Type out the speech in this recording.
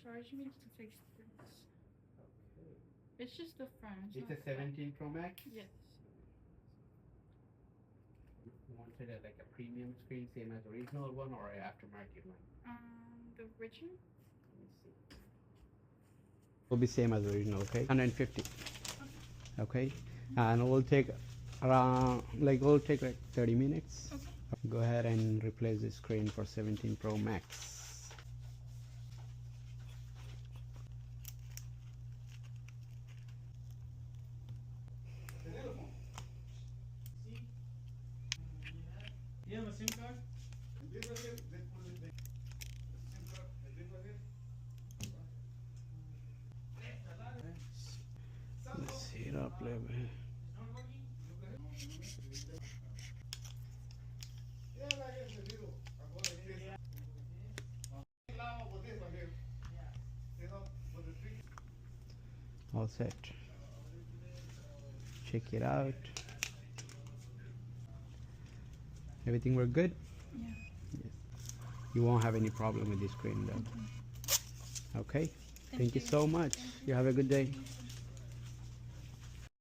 charge me to fix this. Okay. It's just the front. It's not a 17 Pro Max? Yes. You wanted it like a premium screen, same as original one, or an aftermarket one? The original? Let me see. Will be same as original, okay? 150. Okay. And it will take around, like, it will take like 30 minutes. Okay. Go ahead and replace the screen for 17 Pro Max. You have a SIM card? Let's heat up a little bit. All set. Check it out. Everything work good? Yeah. Yes. You won't have any problem with the screen though. Okay? Thank you so much. You have a good day.